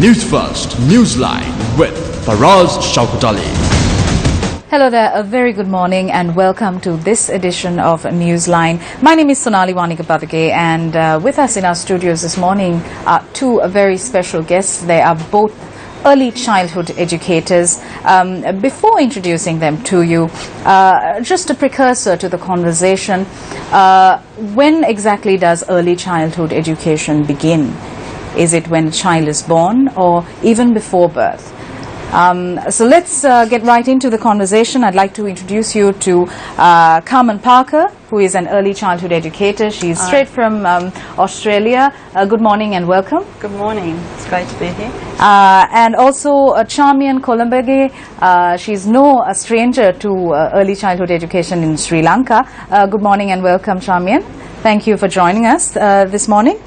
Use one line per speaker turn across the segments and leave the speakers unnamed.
Newsfirst Newsline with Faraz Shaukutali.
Hello there, a very good morning and welcome to this edition of Newsline. My name is Sonali Wanikapadage and with us in our studios this morning are two very special guests. They are both early childhood educators. Before introducing them to you, just a precursor to the conversation, when exactly does early childhood education begin? Is it when a child is born or even before birth? So let's get right into the conversation. I'd like to introduce you to Carmen Parker, who is an early childhood educator. She's straight from Australia. Good morning and welcome.
Good morning. It's great to be here.
And also Charmian Kolumbege. She's no stranger to early childhood education in Sri Lanka. Good morning and welcome, Charmian. Thank you for joining us this morning.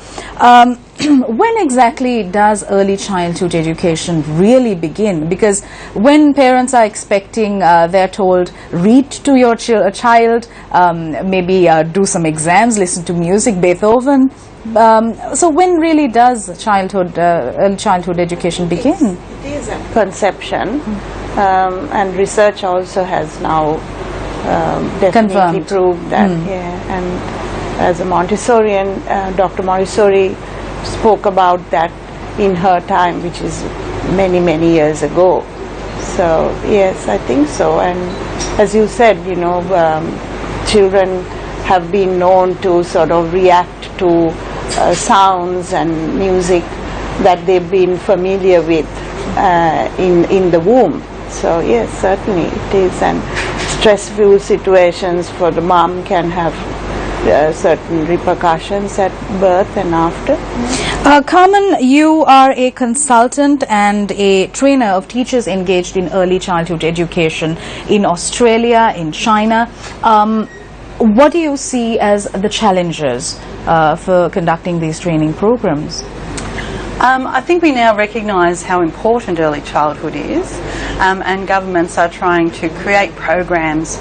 When exactly does early childhood education really begin? Because when parents are expecting, they're told, read to your child, maybe do some exams, listen to music, Beethoven. So when really does early childhood education begin?
It is a conception, and research also has now definitely
Confirmed.
proved that. Yeah, and as a Montessorian, Dr. Montessori spoke about that in her time, which is many, many years ago. So yes, I think so. And as you said, children have been known to sort of react to sounds and music that they've been familiar with in the womb. So yes, certainly it is. And stressful situations for the mom can have certain repercussions at birth and after.
Carmen, you are a consultant and a trainer of teachers engaged in early childhood education in Australia, in China. What do you see as the challenges for conducting these training programs?
I think we now recognise how important early childhood is, and governments are trying to create programs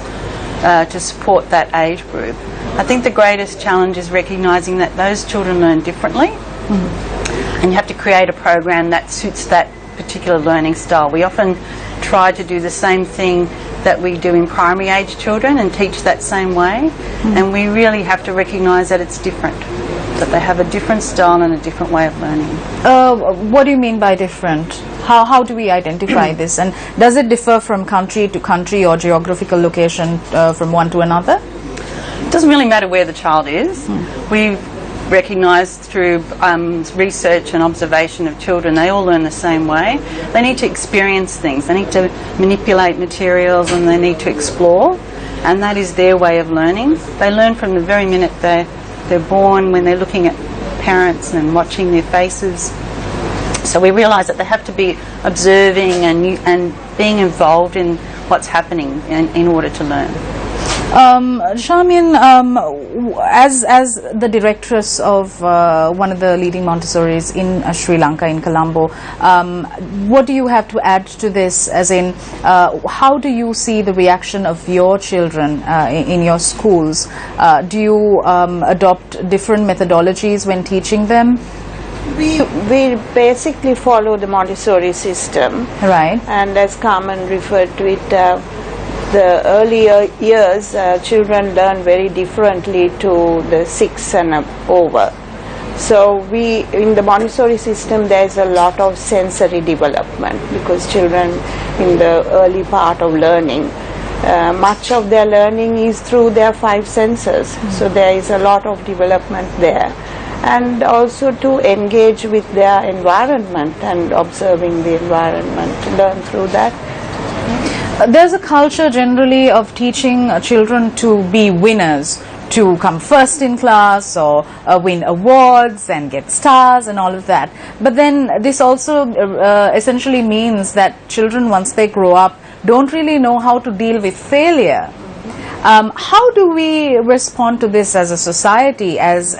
to support that age group. I think the greatest challenge is recognising that those children learn differently, and you have to create a program that suits that particular learning style. We often try to do the same thing that we do in primary age children and teach that same way, and we really have to recognise that it's different, that they have a different style and a different way of learning.
What do you mean by different? How do we identify this, and does it differ from country to country or geographical location from one to another?
It doesn't really matter where the child is. We've recognised through research and observation of children, they all learn the same way. They need to experience things, they need to manipulate materials, and they need to explore, and that is their way of learning. They learn from the very minute they're born, when they're looking at parents and watching their faces. So we realise that they have to be observing and being involved in what's happening in order to learn.
Charmian, as the directress of one of the leading Montessoris in Sri Lanka, in Colombo, what do you have to add to this, as in how do you see the reaction of your children in your schools? Do you adopt different methodologies when teaching them?
We basically follow the Montessori system.
Right.
And as Carmen referred to it, the earlier years, children learn very differently to the 6 and over. So in the Montessori system, there's a lot of sensory development, because children in the early part of learning, much of their learning is through their 5 senses. So there is a lot of development there. And also to engage with their environment and observing the environment, to learn through that.
There's a culture generally of teaching children to be winners, to come first in class or win awards and get stars and all of that. But then this also essentially means that children, once they grow up, don't really know how to deal with failure. How do we respond to this as a society, as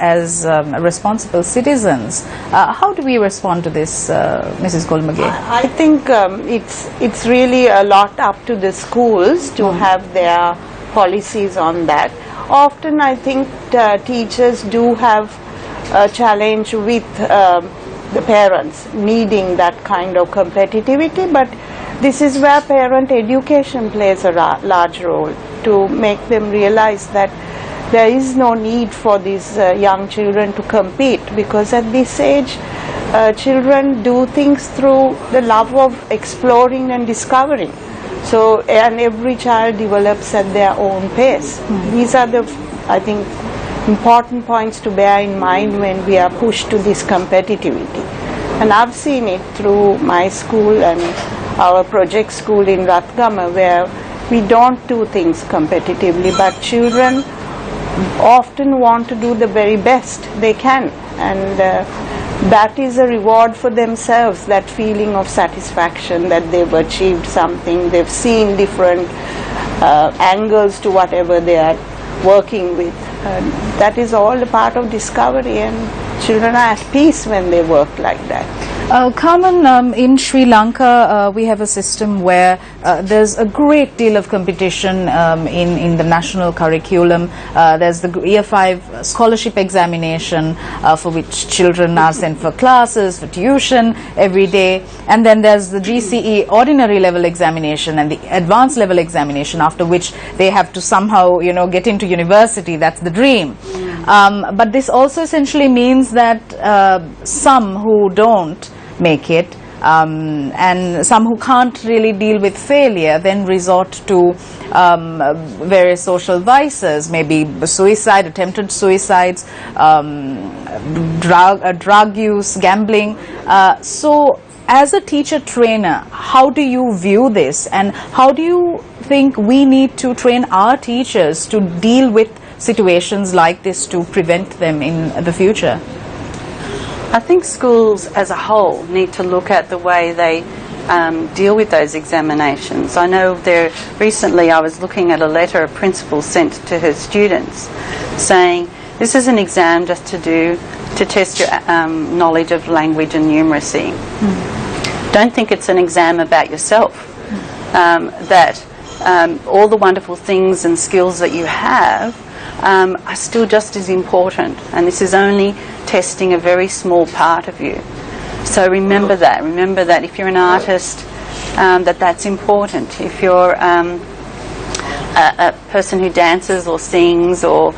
responsible citizens? How do we respond to this, Mrs. Kolumbege?
I think it's really a lot up to the schools to have their policies on that. Often I think teachers do have a challenge with
the parents needing that kind of competitivity, but this is where parent education plays a large role, to make them realize that there is no need for these young children to compete, because at this age children do things through the love of exploring and discovering. So, and every child develops at their own pace. These are the, I think, important points to bear in mind when we are pushed to this competitivity. And I've seen it through my school and our project school in Rathgama, where we don't do things competitively, but children often want to do the very best they can, and that is a reward for themselves, that feeling of satisfaction that they've achieved something, they've seen different angles to whatever they are working with. That is all a part of discovery, and children are at peace when they work like that.
Carmen, in Sri Lanka, we have a system where there's a great deal of competition in the national curriculum. There's the Year 5 scholarship examination for which children are sent for classes, for tuition every day. And then there's the GCE ordinary level examination and the advanced level examination, after which they have to somehow, you know, get into university. That's the dream. But this also essentially means that some who don't make it and some who can't really deal with failure then resort to various social vices, maybe suicide, attempted suicides, drug use, gambling. So as a teacher trainer, how do you view this, and how do you think we need to train our teachers to deal with situations like this to prevent them in the future?
I think schools as a whole need to look at the way they deal with those examinations. I know recently I was looking at a letter a principal sent to her students saying, this is an exam just to test your knowledge of language and numeracy. Don't think it's an exam about yourself. That all the wonderful things and skills that you have are still just as important, and this is only testing a very small part of you. So remember that if you're an artist, that's important. If you're a person who dances or sings or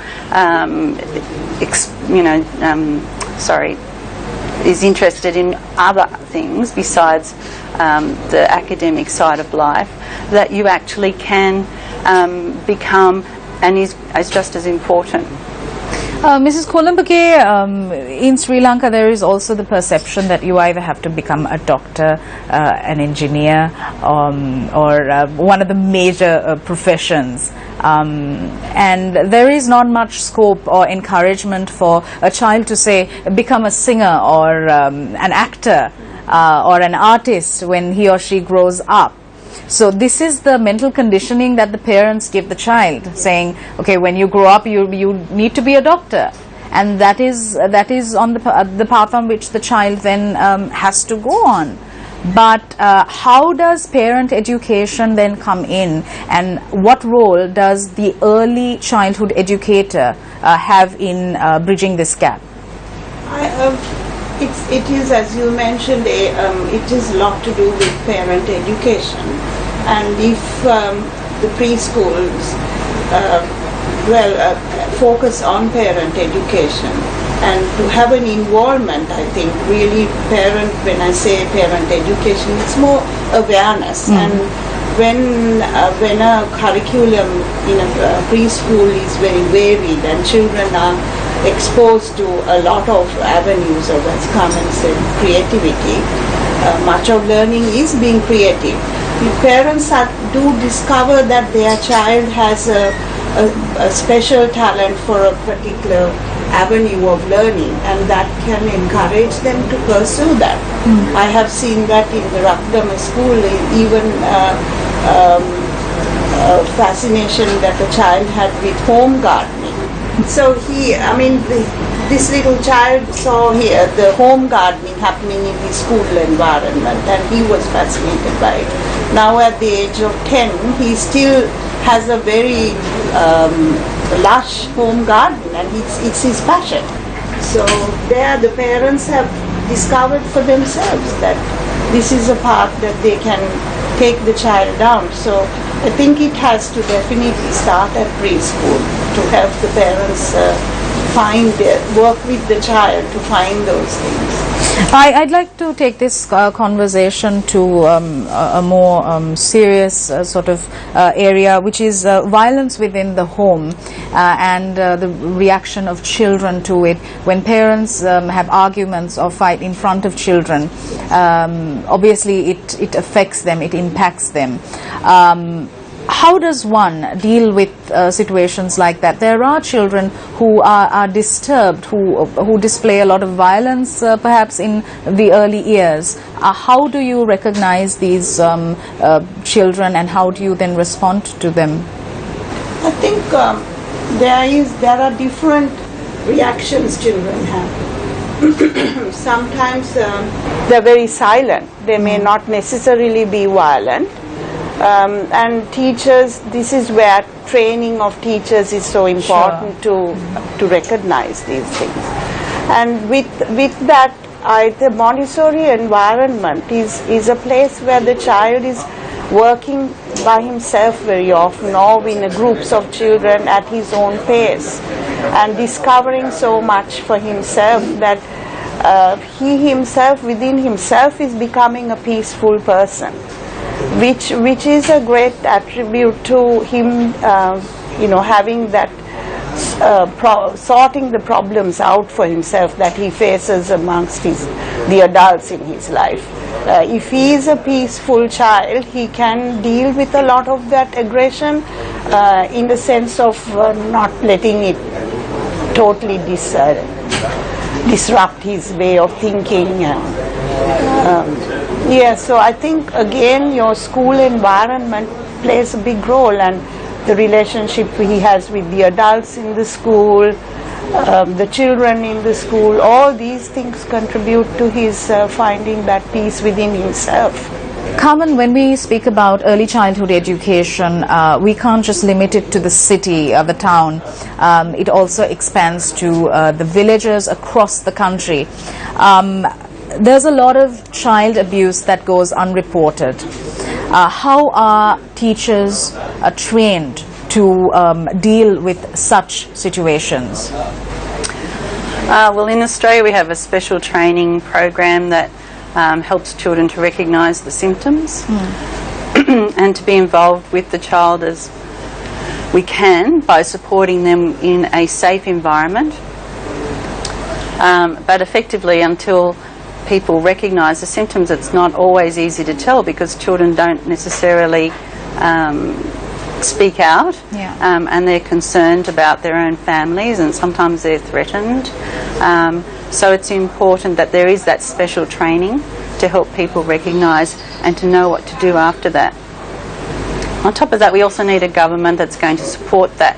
is interested in other things besides the academic side of life, that you actually can become and is just as important.
Mrs. Kolambake, in Sri Lanka there is also the perception that you either have to become a doctor, an engineer, or one of the major professions. And there is not much scope or encouragement for a child to, say, become a singer or an actor or an artist when he or she grows up. So this is the mental conditioning that the parents give the child, saying, okay, when you grow up you need to be a doctor, and that is on the path on which the child then has to go on. But how does parent education then come in, and what role does the early childhood educator have in bridging this gap?
It is, as you mentioned, it is a lot to do with parent education. And if the preschools focus on parent education and to have an involvement, I think really when I say parent education, it's more awareness. And when a curriculum in a preschool is very varied and children are exposed to a lot of avenues of, as Carmen said, creativity, much of learning is being creative. The parents do discover that their child has a special talent for a particular avenue of learning, and that can encourage them to pursue that. I have seen that in the Rathgama school, even fascination that the child had with home gardening. So this little child saw here the home gardening happening in his school environment, and he was fascinated by it. Now at the age of 10, he still has a very lush home garden, and it's his passion. So there the parents have discovered for themselves that this is a path that they can take the child down. So I think it has to definitely start at preschool to help the parents work with the child to find those things.
I'd like to take this conversation to a more serious sort of area, which is violence within the home and the reaction of children to it. When parents have arguments or fight in front of children, obviously it affects them, it impacts them. How does one deal with situations like that? There are children who are disturbed, who display a lot of violence perhaps in the early years. How do you recognize these children, and how do you then respond to them?
I think there are different reactions children have. Sometimes they're very silent. They may not necessarily be violent. And teachers, this is where training of teachers is so important to recognize these things. And with that, the Montessori environment is a place where the child is working by himself very often, or in groups of children at his own pace, and discovering so much for himself that he himself, within himself, is becoming a peaceful person. Which is a great attribute to him, having that sorting the problems out for himself that he faces amongst the adults in his life. If he is a peaceful child, he can deal with a lot of that aggression in the sense of not letting it totally disrupt his way of thinking. So I think again your school environment plays a big role, and the relationship he has with the adults in the school, the children in the school, all these things contribute to his finding that peace within himself.
Carmen, when we speak about early childhood education, we can't just limit it to the city or the town. It also expands to the villages across the country. There's a lot of child abuse that goes unreported. How are teachers trained to deal with such situations?
Well, in Australia we have a special training program that helps children to recognise the symptoms and to be involved with the child as we can by supporting them in a safe environment. But effectively, until people recognise the symptoms, it's not always easy to tell, because children don't necessarily speak out, and they're concerned about their own families, and sometimes they're threatened. So it's important that there is that special training to help people recognise and to know what to do after that. On top of that, we also need a government that's going to support that.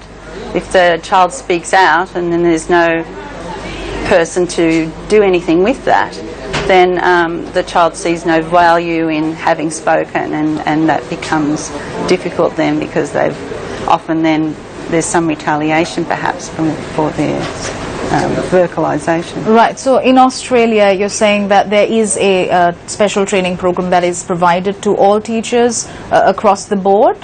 If the child speaks out and then there's no person to do anything with that, then the child sees no value in having spoken, and that becomes difficult then, because there's some retaliation perhaps for their vocalisation.
Right, so in Australia you're saying that there is a special training program that is provided to all teachers across the board?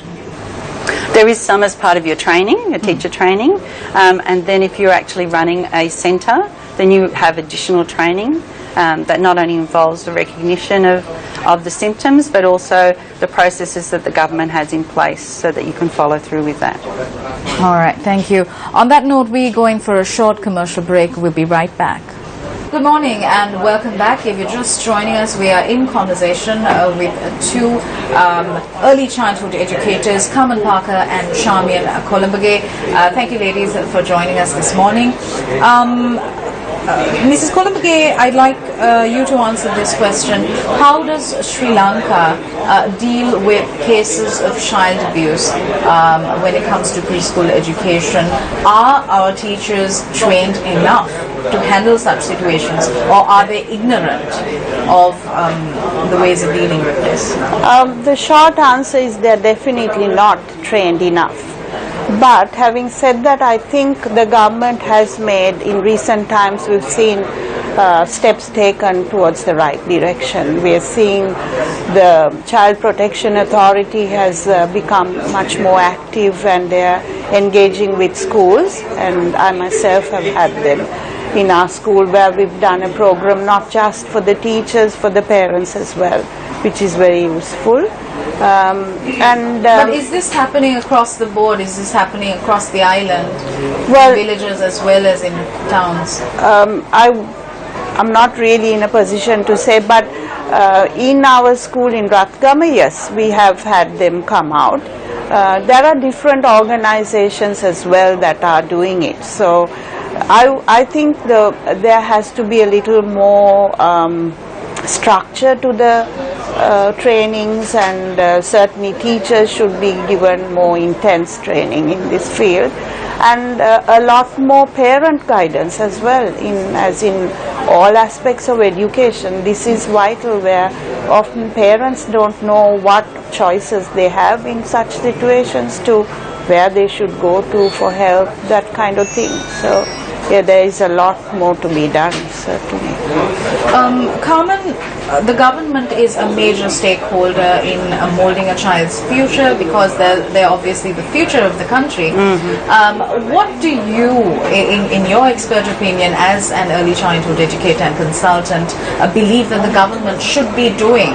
There is some as part of your training, your teacher training, and then if you're actually running a centre, then you have additional training that not only involves the recognition of the symptoms, but also the processes that the government has in place so that you can follow through with that.
All right, thank you. On that note, we're going for a short commercial break. We'll be right back. Good morning and welcome back. If you're just joining us, we are in conversation with two early childhood educators, Carmen Parker and Charmian Kolumbage. Thank you, ladies, for joining us this morning. Mrs. Kolumbage, I'd like you to answer this question. How does Sri Lanka deal with cases of child abuse when it comes to preschool education? Are our teachers trained enough to handle such situations, or are they ignorant of the ways of dealing with this?
The short answer is they're definitely not trained enough. But having said that, I think the government has made, in recent times we've seen steps taken towards the right direction. We are seeing the Child Protection Authority has become much more active, and they are engaging with schools, and I myself have had them in our school, where we've done a program not just for the teachers, for the parents as well, which is very useful.
But is this happening across the board? Is this happening across the island,
well,
in villages as well as in towns?
I'm not really in a position to say, but in our school in Rathgama, yes, we have had them come out. There are different organizations as well that are doing it. So I think there has to be a little more structure to the trainings, and certainly teachers should be given more intense training in this field, and a lot more parent guidance as well, as in all aspects of education. This is vital, where often parents don't know what choices they have in such situations, to where they should go to for help, that kind of thing. So yeah, there is a lot more to be done, certainly.
Carmen, the government is a major stakeholder in molding a child's future, because they're obviously the future of the country. What do you, in your expert opinion, as an early childhood educator and consultant, believe that the government should be doing,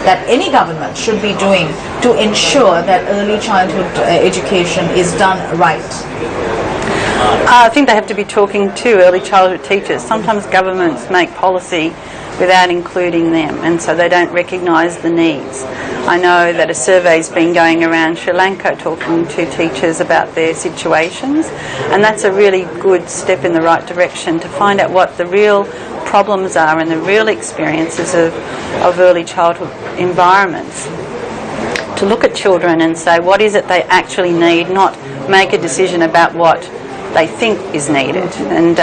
that any government should be doing, to ensure that early childhood education is done right?
I think they have to be talking to early childhood teachers. Sometimes governments make policy without including them, and so they don't recognise the needs. I know that a survey's been going around Sri Lanka talking to teachers about their situations, and that's a really good step in the right direction to find out what the real problems are and the real experiences of early childhood environments. To look at children and say, what is it they actually need, not make a decision about what they think is needed. And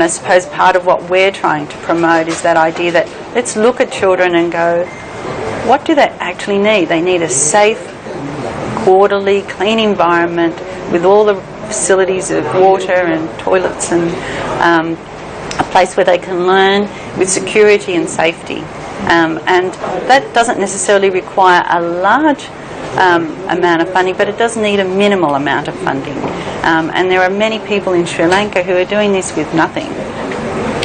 I suppose part of what we're trying to promote is that idea that let's look at children and go, what do they actually need? They need a safe, orderly, clean environment with all the facilities of water and toilets, and a place where they can learn with security and safety. And that doesn't necessarily require a large amount of funding, but it does need a minimal amount of funding. And there are many people in Sri Lanka who are doing this with nothing.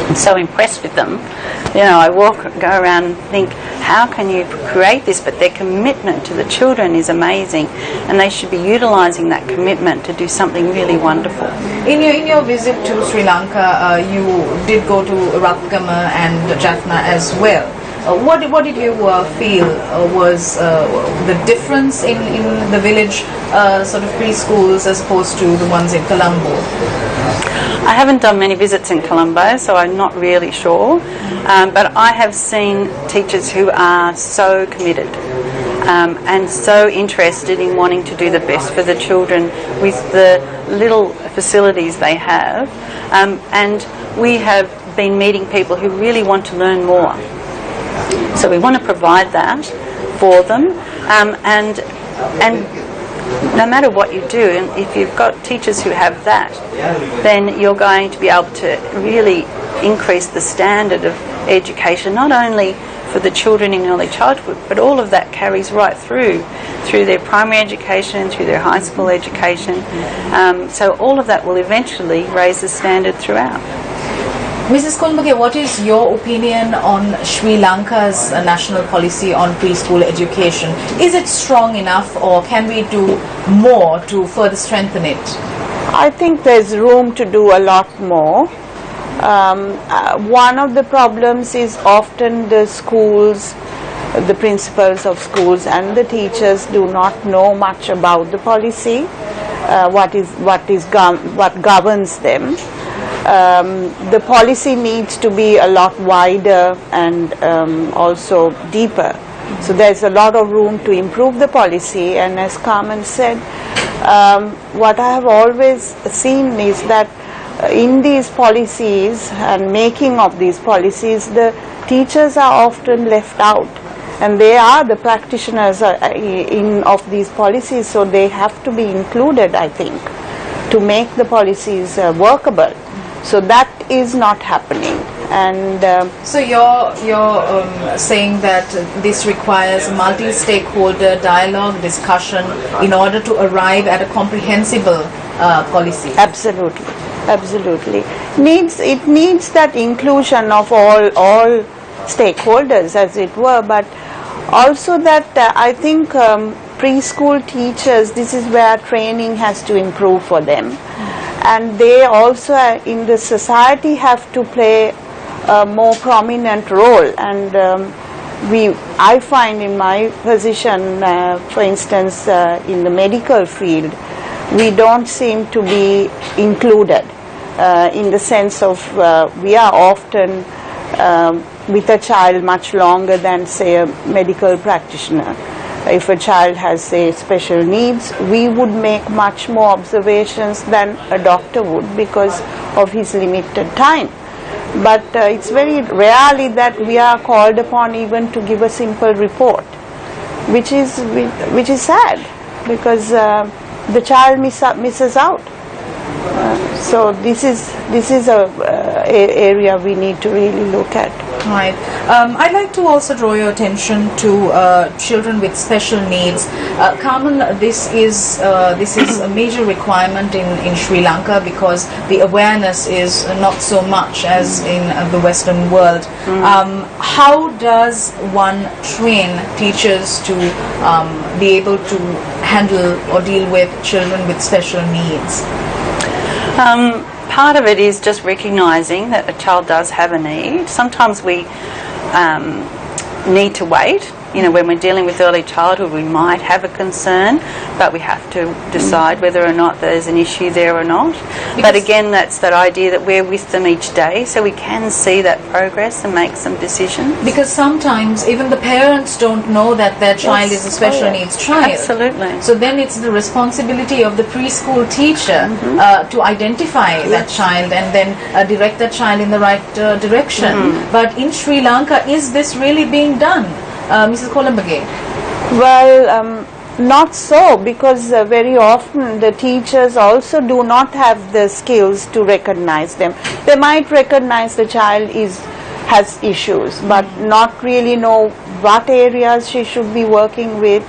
I'm so impressed with them. You know, I go around and think, how can you create this? But their commitment to the children is amazing, and they should be utilising that commitment to do something really wonderful.
In your visit to Sri Lanka, you did go to Rathgama and Jaffna as well. What did you feel was the difference in the village sort of preschools as opposed to the ones in Colombo?
I haven't done many visits in Colombo, so I'm not really sure. But I have seen teachers who are so committed and so interested in wanting to do the best for the children with the little facilities they have. And we have been meeting people who really want to learn more. So we want to provide that for them, and no matter what you do, and if you've got teachers who have that, then you're going to be able to really increase the standard of education, not only for the children in early childhood, but all of that carries right through their primary education, through their high school education. So all of that will eventually raise the standard throughout.
Mrs. Kulmuge, what is your opinion on Sri Lanka's national policy on preschool education? Is it strong enough, or can we do more to further strengthen it?
I think there's room to do a lot more. One of the problems is often the schools, the principals of schools and the teachers do not know much about the policy, what governs them. The policy needs to be a lot wider and also deeper. So there's a lot of room to improve the policy, and as Carmen said, what I have always seen is that in these policies and making of these policies, the teachers are often left out, and they are the practitioners of these policies, so they have to be included, I think, to make the policies workable. So that is not happening. And
So you're saying that this requires multi-stakeholder dialogue, discussion in order to arrive at a comprehensible policy.
absolutely, absolutely. It needs that inclusion of all stakeholders, as it were, but also that I think preschool teachers, this is where training has to improve for them, and they also in the society have to play a more prominent role. And I find in my position, for instance, in the medical field, we don't seem to be included in the sense of we are often with a child much longer than, say, a medical practitioner. If a child has, say, special needs, we would make much more observations than a doctor would because of his limited time. But it's very rarely that we are called upon even to give a simple report, which is sad, because the child misses out. So this is a area we need to really look at.
Right. I'd like to also draw your attention to children with special needs. Carmen, this is a major requirement in Sri Lanka because the awareness is not so much as in the Western world. How does one train teachers to be able to handle or deal with children with special needs?
Part of it is just recognising that a child does have a need. Sometimes we need to wait. You know, when we're dealing with early childhood, we might have a concern, but we have to decide whether or not there's an issue there or not. But again, that's that idea that we're with them each day, so we can see that progress and make some decisions.
Because sometimes even the parents don't know that their child is a special needs child.
Absolutely.
So then it's the responsibility of the preschool teacher to identify that child and then direct that child in the right direction. But in Sri Lanka, is this really being done? Mrs. Kolambage?
Well, not so, because very often the teachers also do not have the skills to recognize them. They might recognize the child has issues, but not really know what areas she should be working with,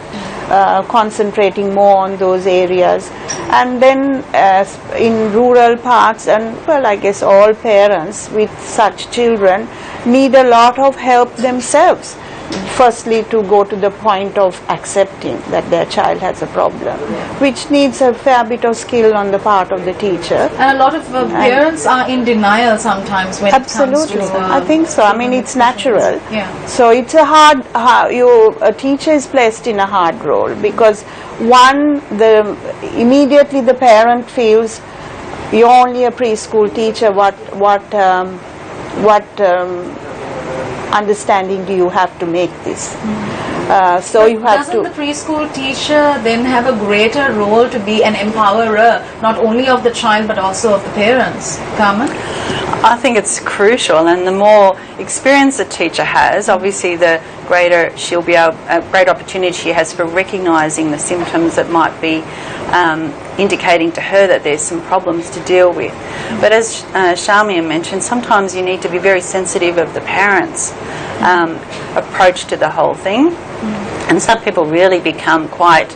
concentrating more on those areas. And then in rural parts, and well, I guess all parents with such children need a lot of help themselves. Firstly, to go to the point of accepting that their child has a problem, which needs a fair bit of skill on the part of the teacher.
And a lot of parents are in denial sometimes when it comes to...
I think so. I mean, it's natural.
Yeah.
So it's a teacher is placed in a hard role, because immediately the parent feels you're only a preschool teacher. What understanding do you have to make this? So you have
Doesn't the preschool teacher then have a greater role to be an empowerer, not only of the child but also of the parents? Carmen?
I think it's crucial, and the more experience the teacher has, obviously the greater great opportunity she has for recognising the symptoms that might be indicating to her that there's some problems to deal with. But as Shamia mentioned, sometimes you need to be very sensitive of the parents' approach to the whole thing. And some people really become quite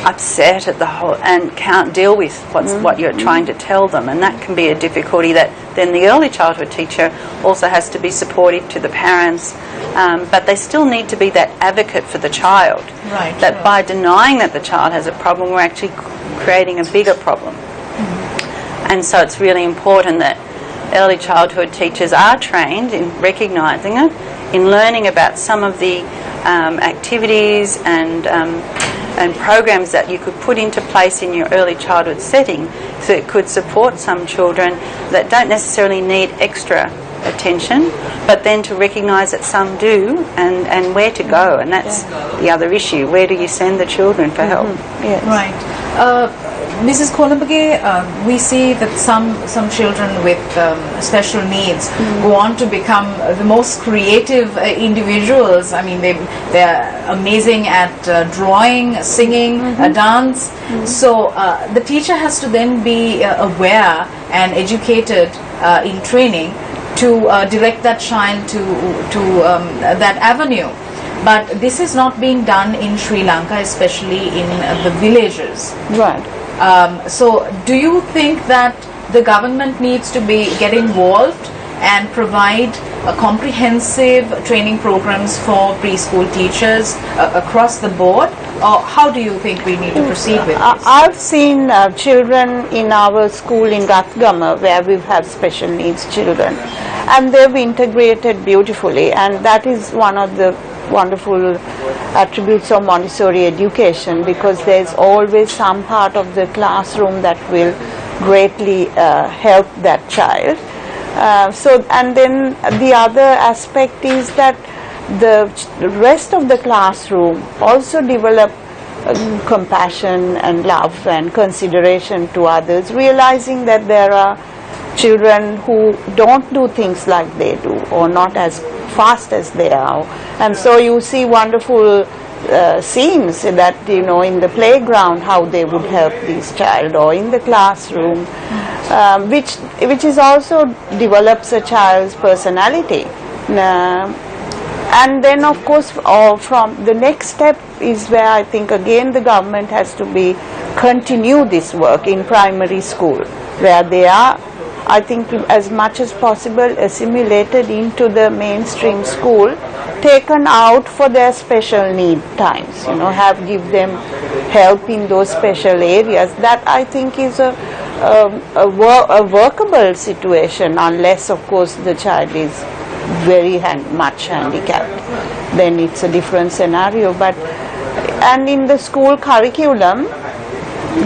upset at the whole and can't deal with what you're trying to tell them, and that can be a difficulty that then the early childhood teacher also has to be supportive to the parents, but they still need to be that advocate for the child.
Right.
That by denying that the child has a problem, we're actually creating a bigger problem. And so it's really important that early childhood teachers are trained in recognising it, in learning about some of the activities and programs that you could put into place in your early childhood setting, so it could support some children that don't necessarily need extra attention, but then to recognise that some do, and where to go. And that's the other issue. Where do you send the children for help?
Yes.
Right. Mrs. Kolambage, we see that some children with special needs go on to become the most creative individuals. I mean, they're amazing at drawing, singing, dance. So the teacher has to then be aware and educated in training to direct that child to that avenue. But this is not being done in Sri Lanka, especially in the villages.
Right.
So do you think that the government needs to get involved and provide comprehensive training programs for preschool teachers across the board? Or how do you think we need to proceed with this?
I've seen children in our school in Rathgama where we have special needs children, and they've integrated beautifully, and that is one of the wonderful attributes of Montessori education, because there's always some part of the classroom that will greatly help that child. And then the other aspect is that the rest of the classroom also develop compassion and love and consideration to others, realizing that there are children who don't do things like they do, or not as fast as they are. And so you see wonderful scenes that, in the playground, how they would help this child, or in the classroom, which is also develops a child's personality. And then, of course, from the next step is where I think again the government has to continue this work in primary school, where they are, I think, as much as possible assimilated into the mainstream school, taken out for their special need times, give them help in those special areas. That I think is a workable situation, unless, of course, the child is very much handicapped. Then it's a different scenario. And in the school curriculum,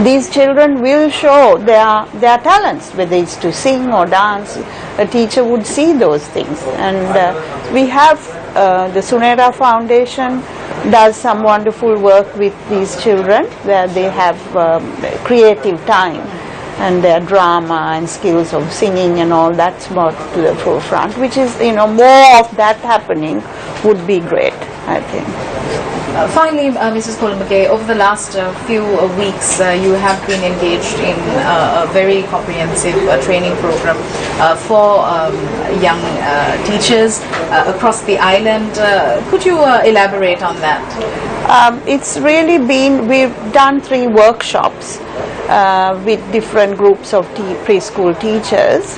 these children will show their talents, whether it's to sing or dance. A teacher would see those things. And we have the Sunera Foundation does some wonderful work with these children, where they have creative time, and their drama and skills of singing and all that's brought to the forefront, which is, more of that happening would be great, I think.
Finally, Mrs. Kolambake, over the last few weeks, you have been engaged in a very comprehensive training program for young teachers across the island. Could you elaborate on that?
It's really we've done 3 workshops with different groups of preschool teachers.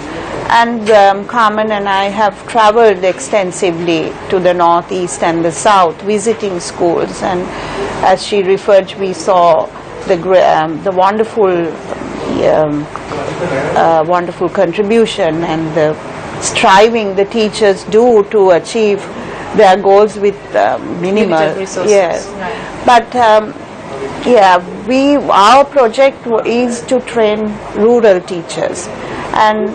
And Carmen and I have traveled extensively to the northeast and the south, visiting schools. And as she referred, we saw the wonderful contribution and the striving the teachers do to achieve their goals with minimal
resources.
Yes,
right.
But our project is to train rural teachers, and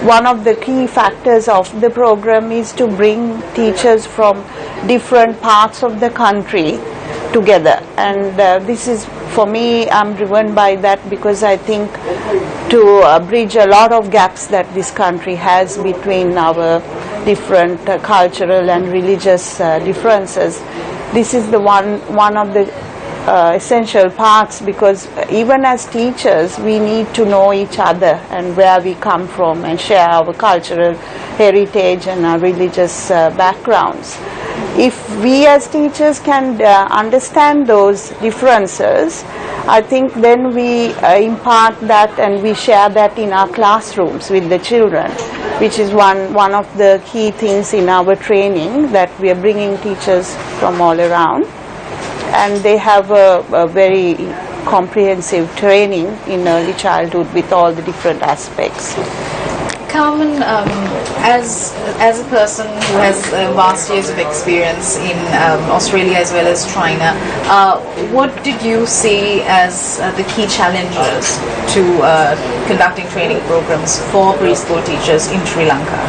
one of the key factors of the program is to bring teachers from different parts of the country together. And this is, for me, I'm driven by that, because I think to bridge a lot of gaps that this country has between our different cultural and religious differences. This is the one of the essential parts, because even as teachers we need to know each other and where we come from, and share our cultural heritage and our religious backgrounds. If we as teachers can understand those differences, I think then we impart that and we share that in our classrooms with the children, which is one of the key things in our training, that we are bringing teachers from all around. And they have a very comprehensive training in early childhood with all the different aspects.
Carmen, as a person who has vast years of experience in Australia as well as China, what did you see as the key challenges to conducting training programs for preschool teachers in Sri Lanka?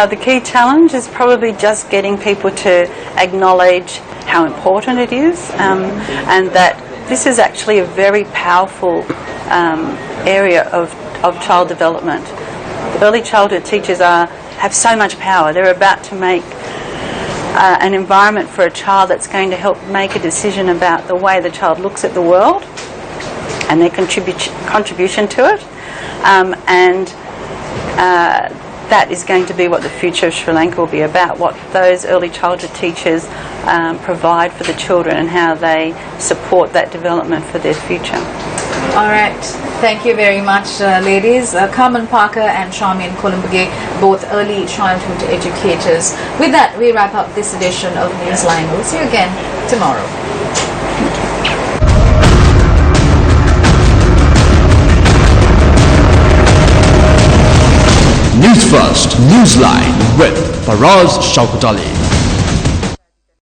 The key challenge is probably just getting people to acknowledge how important it is, and that this is actually a very powerful area of child development. The early childhood teachers have so much power. They're about to make an environment for a child that's going to help make a decision about the way the child looks at the world and their contribution to it. And that is going to be what the future of Sri Lanka will be about, what those early childhood teachers provide for the children and how they support that development for their future.
All right. Thank you very much, ladies. Carmen Parker and Charmian Kolumbage, both early childhood educators. With that, we wrap up this edition of Newsline. We'll see you again tomorrow.
Newsfirst Newsline with Faraz Shaukut Ali.